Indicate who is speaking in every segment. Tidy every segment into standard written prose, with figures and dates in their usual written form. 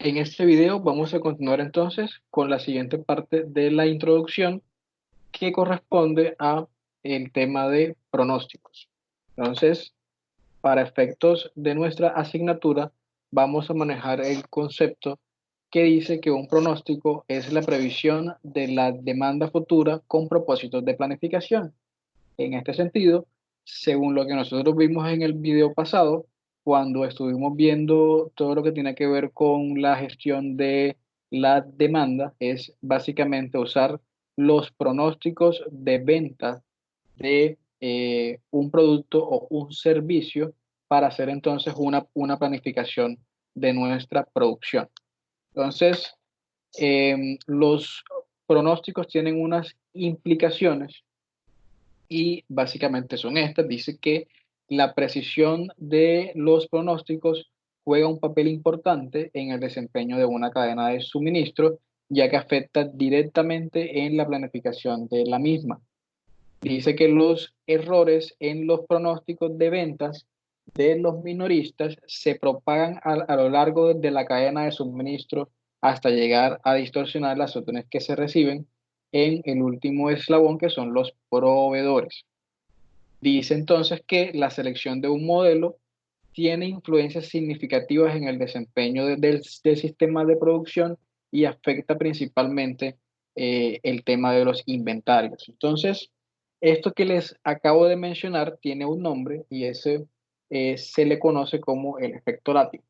Speaker 1: En este video vamos a continuar entonces con la siguiente parte de la introducción que corresponde a el tema de pronósticos. Entonces, para efectos de nuestra asignatura, vamos a manejar el concepto que dice que un pronóstico es la previsión de la demanda futura con propósitos de planificación. En este sentido, según lo que nosotros vimos en el video pasado, cuando estuvimos viendo todo lo que tiene que ver con la gestión de la demanda, es básicamente usar los pronósticos de venta de un producto o un servicio para hacer entonces una planificación de nuestra producción. Entonces, los pronósticos tienen unas implicaciones y básicamente son estas. Dice que la precisión de los pronósticos juega un papel importante en el desempeño de una cadena de suministro, ya que afecta directamente en la planificación de la misma. Dice que los errores en los pronósticos de ventas de los minoristas se propagan a lo largo de la cadena de suministro hasta llegar a distorsionar las órdenes que se reciben en el último eslabón, que son los proveedores. Dice entonces que la selección de un modelo tiene influencias significativas en el desempeño del sistema de producción y afecta principalmente el tema de los inventarios. Entonces, esto que les acabo de mencionar tiene un nombre y ese se le conoce como el efecto látigo.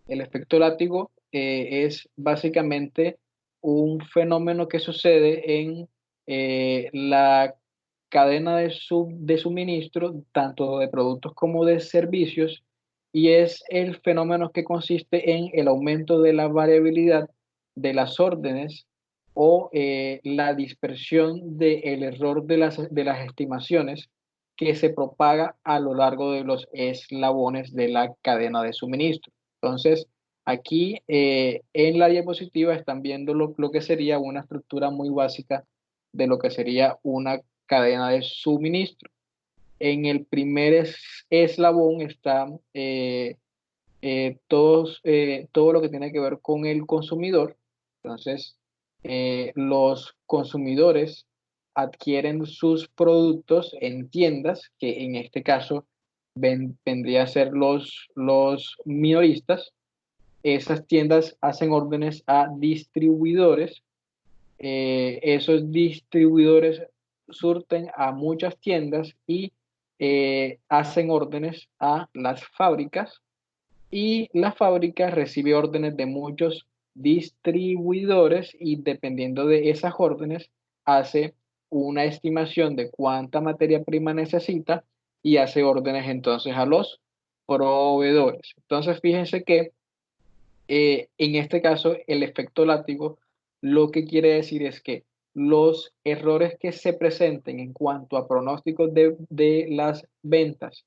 Speaker 1: El efecto látigo es básicamente un fenómeno que sucede en la cadena de suministro, tanto de productos como de servicios, y es el fenómeno que consiste en el aumento de la variabilidad de las órdenes o la dispersión del error de las estimaciones que se propaga a lo largo de los eslabones de la cadena de suministro. Entonces, aquí en la diapositiva están viendo lo que sería una estructura muy básica de lo que sería una cadena de suministro. En el primer eslabón está todo lo que tiene que ver con el consumidor. Entonces, los consumidores adquieren sus productos en tiendas, que en este caso vendría a ser los minoristas. Esas tiendas hacen órdenes a distribuidores. Esos distribuidores surten a muchas tiendas y hacen órdenes a las fábricas, y la fábrica recibe órdenes de muchos distribuidores y dependiendo de esas órdenes hace una estimación de cuánta materia prima necesita y hace órdenes entonces a los proveedores. Entonces fíjense que en este caso, el efecto látigo lo que quiere decir es que los errores que se presenten en cuanto a pronósticos de las ventas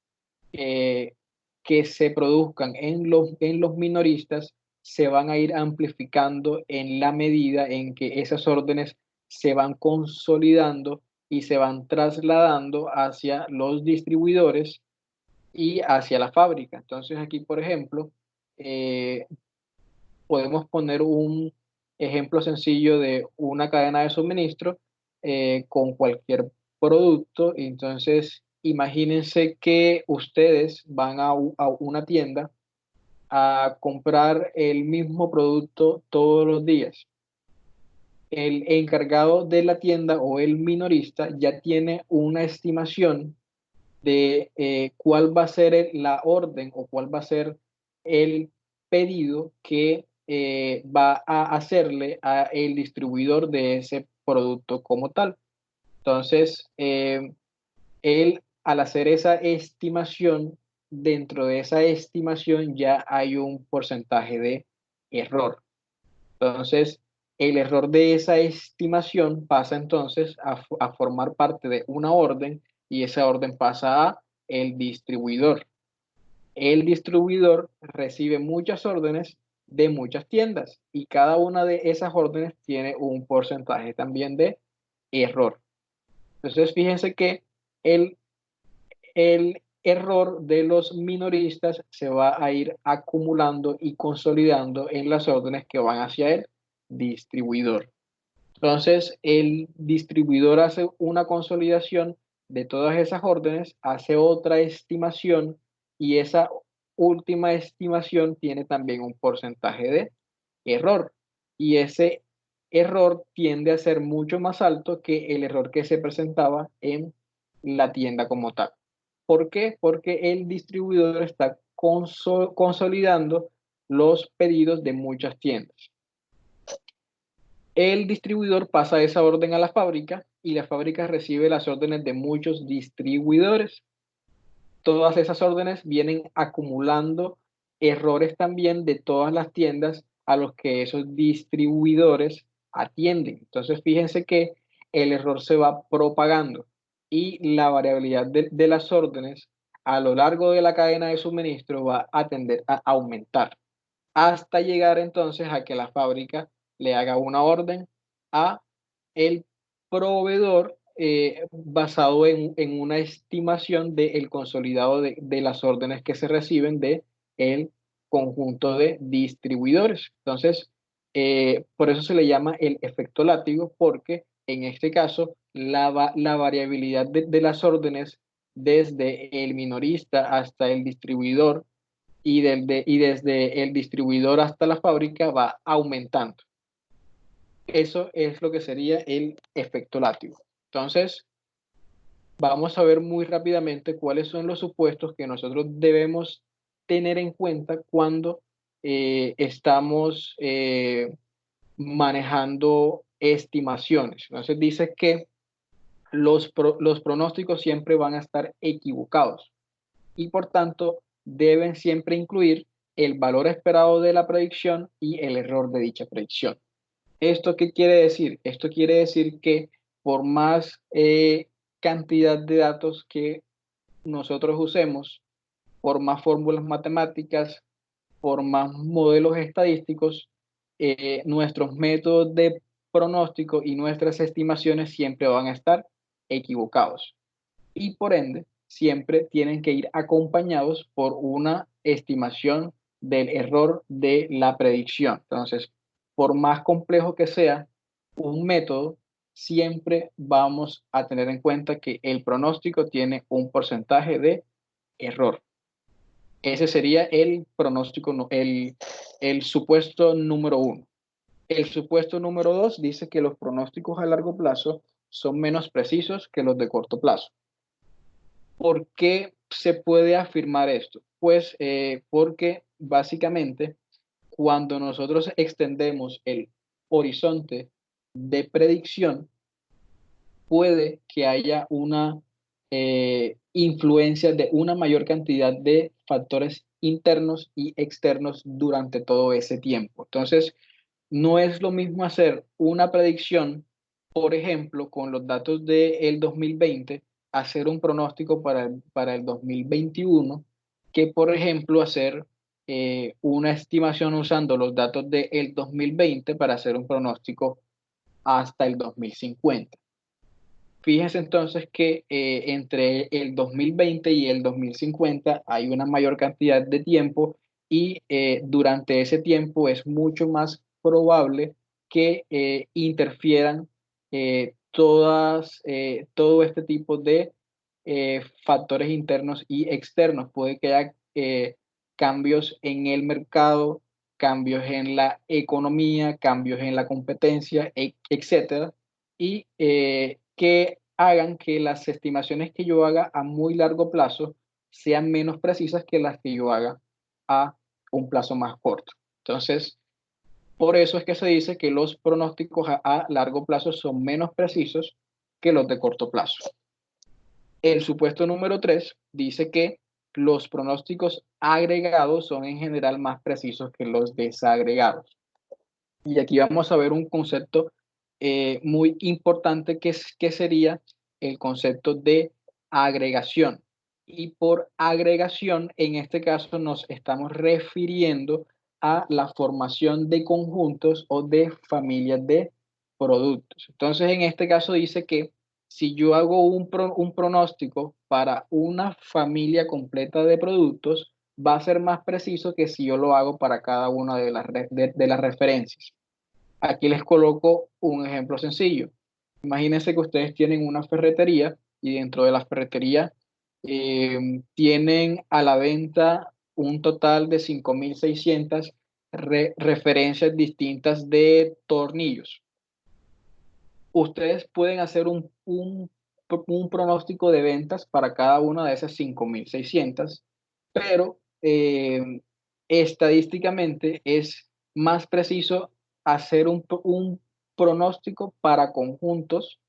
Speaker 1: eh, que se produzcan en los minoristas se van a ir amplificando en la medida en que esas órdenes se van consolidando y se van trasladando hacia los distribuidores y hacia la fábrica. Entonces aquí, por ejemplo, eh, podemos poner un ejemplo sencillo de una cadena de suministro con cualquier producto. Entonces, imagínense que ustedes van a una tienda a comprar el mismo producto todos los días. El encargado de la tienda o el minorista ya tiene una estimación de cuál va a ser la orden o cuál va a ser el pedido que va a hacerle a el distribuidor de ese producto como tal. Entonces, él al hacer esa estimación, dentro de esa estimación ya hay un porcentaje de error. Entonces, el error de esa estimación pasa entonces a formar parte de una orden y esa orden pasa a el distribuidor. El distribuidor recibe muchas órdenes de muchas tiendas y cada una de esas órdenes tiene un porcentaje también de error. Entonces, fíjense que el error de los minoristas se va a ir acumulando y consolidando en las órdenes que van hacia el distribuidor. Entonces, el distribuidor hace una consolidación de todas esas órdenes, hace otra estimación y esa última estimación tiene también un porcentaje de error. Y ese error tiende a ser mucho más alto que el error que se presentaba en la tienda como tal. ¿Por qué? Porque el distribuidor está consolidando los pedidos de muchas tiendas. El distribuidor pasa esa orden a la fábrica y la fábrica recibe las órdenes de muchos distribuidores. Todas esas órdenes vienen acumulando errores también de todas las tiendas a los que esos distribuidores atienden. Entonces, fíjense que el error se va propagando y la variabilidad de las órdenes a lo largo de la cadena de suministro va a tender a aumentar hasta llegar entonces a que la fábrica le haga una orden a el proveedor basado en una estimación del consolidado de las órdenes que se reciben de el conjunto de distribuidores. Entonces, por eso se le llama el efecto látigo, porque en este caso la variabilidad de las órdenes desde el minorista hasta el distribuidor y desde el distribuidor hasta la fábrica va aumentando. Eso es lo que sería el efecto látigo. Entonces, vamos a ver muy rápidamente cuáles son los supuestos que nosotros debemos tener en cuenta cuando estamos manejando estimaciones. Entonces, dice que los pronósticos siempre van a estar equivocados y por tanto deben siempre incluir el valor esperado de la predicción y el error de dicha predicción. ¿Esto qué quiere decir? Esto quiere decir que por más cantidad de datos que nosotros usemos, por más fórmulas matemáticas, por más modelos estadísticos, nuestros métodos de pronóstico y nuestras estimaciones siempre van a estar equivocados y por ende siempre tienen que ir acompañados por una estimación del error de la predicción. Entonces, por más complejo que sea un método, siempre vamos a tener en cuenta que el pronóstico tiene un porcentaje de error. Ese sería el pronóstico, el supuesto número uno. El supuesto número dos dice que los pronósticos a largo plazo son menos precisos que los de corto plazo. ¿Por qué se puede afirmar esto? Pues porque básicamente cuando nosotros extendemos el horizonte de predicción, puede que haya una influencia de una mayor cantidad de factores internos y externos durante todo ese tiempo. Entonces, no es lo mismo hacer una predicción, por ejemplo, con los datos del 2020, hacer un pronóstico para el 2021, que por ejemplo hacer una estimación usando los datos del 2020 para hacer un pronóstico hasta el 2050. Fíjense entonces que entre el 2020 y el 2050 hay una mayor cantidad de tiempo y durante ese tiempo es mucho más probable que interfieran todo este tipo de factores internos y externos. Puede que haya cambios en el mercado, cambios en la economía, cambios en la competencia, etcétera, y que hagan que las estimaciones que yo haga a muy largo plazo sean menos precisas que las que yo haga a un plazo más corto. Entonces, por eso es que se dice que los pronósticos a largo plazo son menos precisos que los de corto plazo. El supuesto número 3 dice que los pronósticos agregados son en general más precisos que los desagregados. Y aquí vamos a ver un concepto muy importante que sería el concepto de agregación. Y por agregación, en este caso nos estamos refiriendo a la formación de conjuntos o de familias de productos. Entonces, en este caso dice que si yo hago un pronóstico para una familia completa de productos, va a ser más preciso que si yo lo hago para cada una de de las referencias. Aquí les coloco un ejemplo sencillo. Imagínense que ustedes tienen una ferretería y dentro de la ferretería tienen a la venta un total de 5.600 referencias distintas de tornillos. Ustedes pueden hacer un pronóstico de ventas para cada una de esas 5.600, pero estadísticamente es más preciso hacer un pronóstico para conjuntos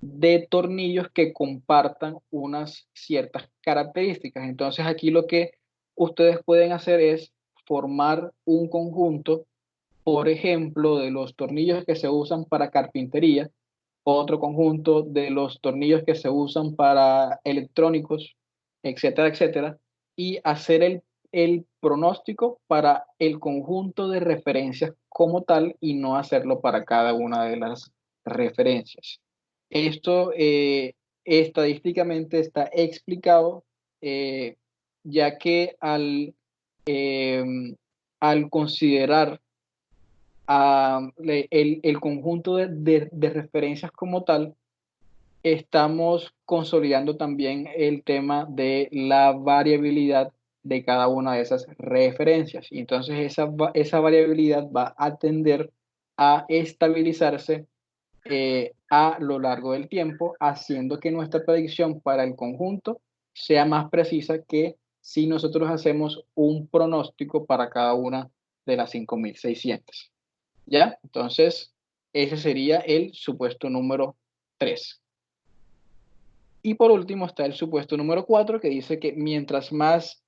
Speaker 1: de tornillos que compartan unas ciertas características. Entonces aquí lo que ustedes pueden hacer es formar un conjunto, por ejemplo, de los tornillos que se usan para carpintería, otro conjunto de los tornillos que se usan para electrónicos, etcétera, etcétera, y hacer el pronóstico para el conjunto de referencias como tal y no hacerlo para cada una de las referencias. Esto estadísticamente está explicado, eh, ya que al considerar el conjunto de referencias como tal, estamos consolidando también el tema de la variabilidad de cada una de esas referencias. Y entonces esa variabilidad va a tender a estabilizarse a lo largo del tiempo, haciendo que nuestra predicción para el conjunto sea más precisa que si nosotros hacemos un pronóstico para cada una de las 5.600. ¿Ya? Entonces, ese sería el supuesto número 3. Y por último está el supuesto número 4, que dice que mientras más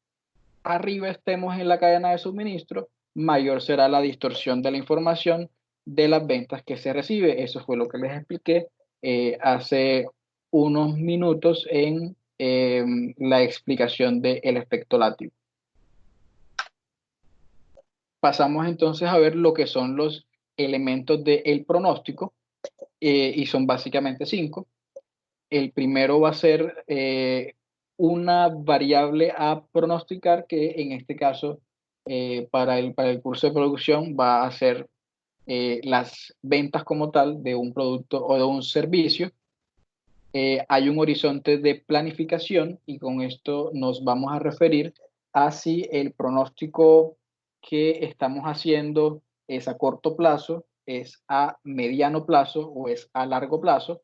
Speaker 1: arriba estemos en la cadena de suministro, mayor será la distorsión de la información de las ventas que se recibe. Eso fue lo que les expliqué hace unos minutos en la explicación del efecto látigo. Pasamos entonces a ver lo que son los elementos del pronóstico, y son básicamente 5. El primero va a ser una variable a pronosticar, que en este caso para el curso de producción va a ser las ventas como tal de un producto o de un servicio. Hay un horizonte de planificación y con esto nos vamos a referir a si el pronóstico que estamos haciendo es a corto plazo, es a mediano plazo o es a largo plazo.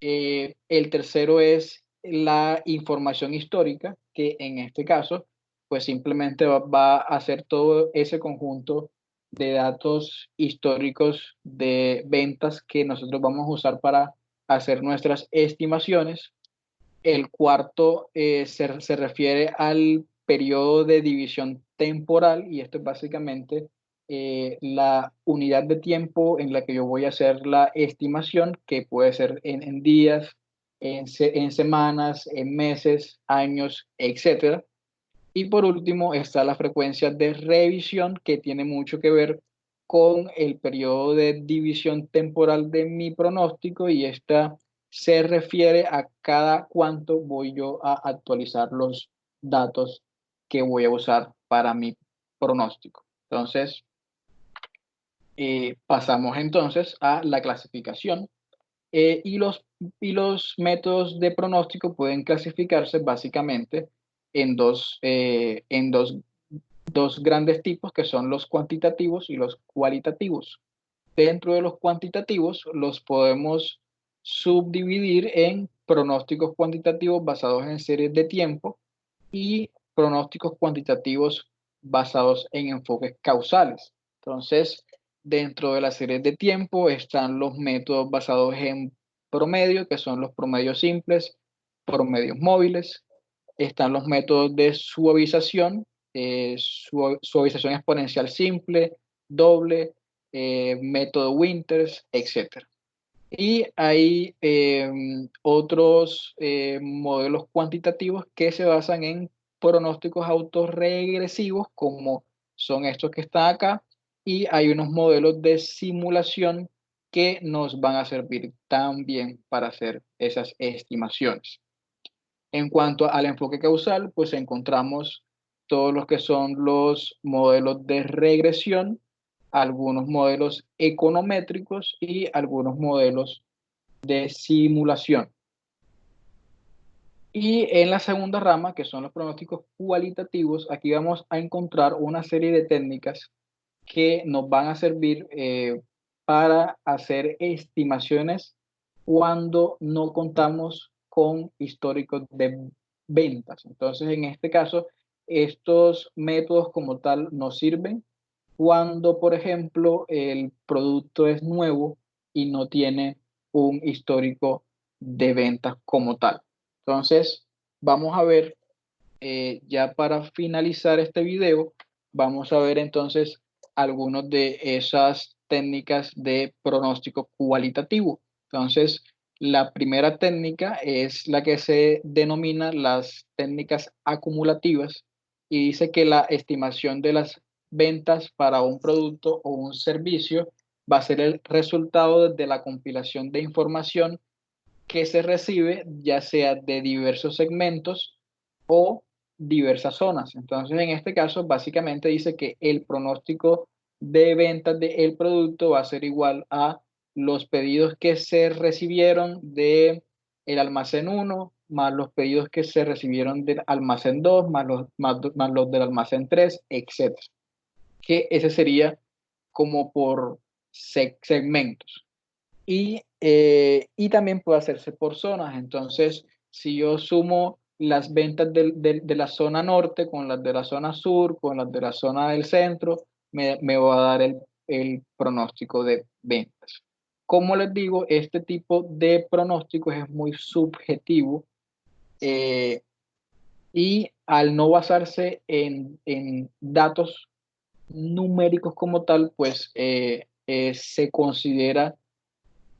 Speaker 1: El tercero es la información histórica, que en este caso, pues simplemente va a hacer todo ese conjunto de datos históricos de ventas que nosotros vamos a usar para hacer nuestras estimaciones. El cuarto se refiere al periodo de división temporal y esto es básicamente la unidad de tiempo en la que yo voy a hacer la estimación, que puede ser en días, en semanas, en meses, años, etcétera. Y por último está la frecuencia de revisión, que tiene mucho que ver con el periodo de división temporal de mi pronóstico y esta se refiere a cada cuánto voy yo a actualizar los datos que voy a usar para mi pronóstico. Entonces, pasamos entonces a la clasificación, y los métodos de pronóstico pueden clasificarse básicamente en dos grandes tipos, que son los cuantitativos y los cualitativos. Dentro de los cuantitativos los podemos subdividir en pronósticos cuantitativos basados en series de tiempo y pronósticos cuantitativos basados en enfoques causales. Entonces, dentro de las series de tiempo están los métodos basados en promedio, que son los promedios simples, promedios móviles. Están los métodos de suavización, suavización exponencial simple, doble, método Winters, etc. Y hay otros modelos cuantitativos que se basan en pronósticos autorregresivos, como son estos que están acá, y hay unos modelos de simulación que nos van a servir también para hacer esas estimaciones. En cuanto al enfoque causal, pues encontramos todos los que son los modelos de regresión, algunos modelos econométricos y algunos modelos de simulación. Y en la segunda rama, que son los pronósticos cualitativos, aquí vamos a encontrar una serie de técnicas que nos van a servir para hacer estimaciones cuando no contamos con históricos de ventas. Entonces, en este caso, estos métodos como tal nos sirven cuando, por ejemplo, el producto es nuevo y no tiene un histórico de ventas como tal. Entonces, vamos a ver, ya para finalizar este video, vamos a ver entonces algunas de esas técnicas de pronóstico cualitativo. Entonces, la primera técnica es la que se denomina las técnicas acumulativas y dice que la estimación de las ventas para un producto o un servicio va a ser el resultado de la compilación de información que se recibe, ya sea de diversos segmentos o diversas zonas. Entonces, en este caso, básicamente dice que el pronóstico de ventas del producto va a ser igual a los pedidos que se recibieron de el almacén 1 más los pedidos que se recibieron del almacén 2 más los del almacén 3, etcétera. Que ese sería como por segmentos. Y también puede hacerse por zonas. Entonces, si yo sumo las ventas de la zona norte con las de la zona sur, con las de la zona del centro, me va a dar el pronóstico de ventas. Como les digo, este tipo de pronósticos es muy subjetivo, eh, y al no basarse en datos numéricos como tal, pues se considera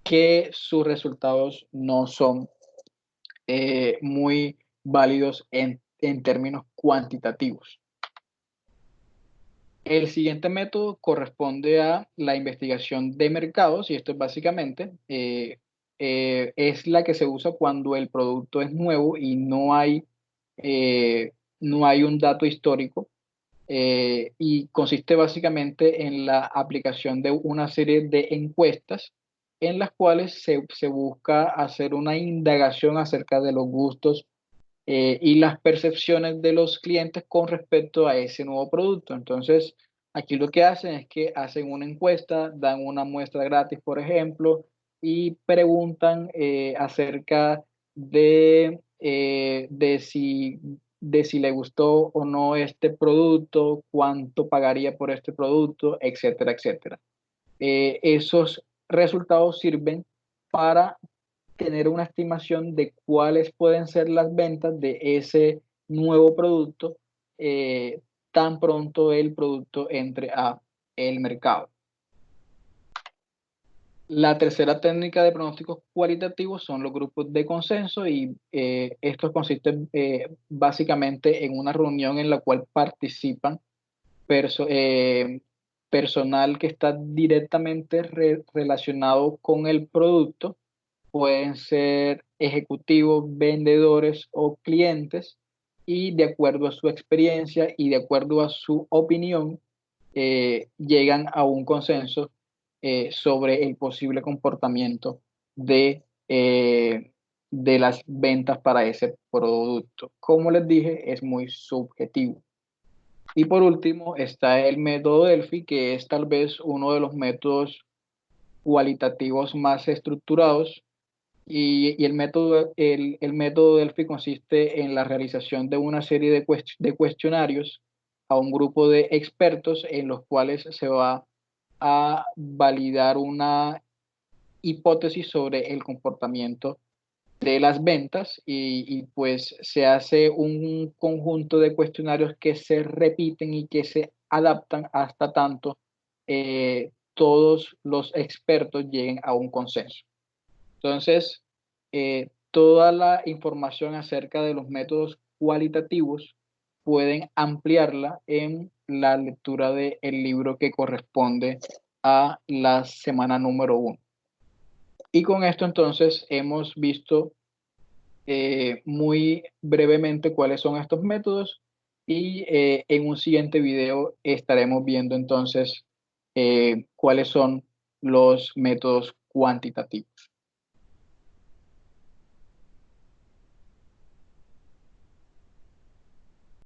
Speaker 1: que sus resultados no son muy válidos en términos cuantitativos. El siguiente método corresponde a la investigación de mercados y esto es básicamente es la que se usa cuando el producto es nuevo y no hay un dato histórico, y consiste básicamente en la aplicación de una serie de encuestas en las cuales se busca hacer una indagación acerca de los gustos y las percepciones de los clientes con respecto a ese nuevo producto. Entonces, aquí lo que hacen es que hacen una encuesta, dan una muestra gratis, por ejemplo, y preguntan acerca de si le gustó o no este producto, cuánto pagaría por este producto, etcétera, etcétera. Esos resultados sirven para tener una estimación de cuáles pueden ser las ventas de ese nuevo producto tan pronto el producto entre a el mercado. La tercera técnica de pronósticos cualitativos son los grupos de consenso y estos consisten básicamente en una reunión en la cual participan perso personal que está directamente relacionado con el producto. Pueden ser ejecutivos, vendedores o clientes, y de acuerdo a su experiencia y de acuerdo a su opinión, llegan a un consenso sobre el posible comportamiento de las ventas para ese producto. Como les dije, es muy subjetivo. Y por último está el método Delphi, que es tal vez uno de los métodos cualitativos más estructurados. Y el método Delphi consiste en la realización de una serie de cuestionarios a un grupo de expertos en los cuales se va a validar una hipótesis sobre el comportamiento de las ventas pues se hace un conjunto de cuestionarios que se repiten y que se adaptan hasta tanto todos los expertos lleguen a un consenso. Entonces, toda la información acerca de los métodos cualitativos pueden ampliarla en la lectura del libro que corresponde a la semana número 1. Y con esto entonces hemos visto muy brevemente cuáles son estos métodos y en un siguiente video estaremos viendo entonces cuáles son los métodos cuantitativos.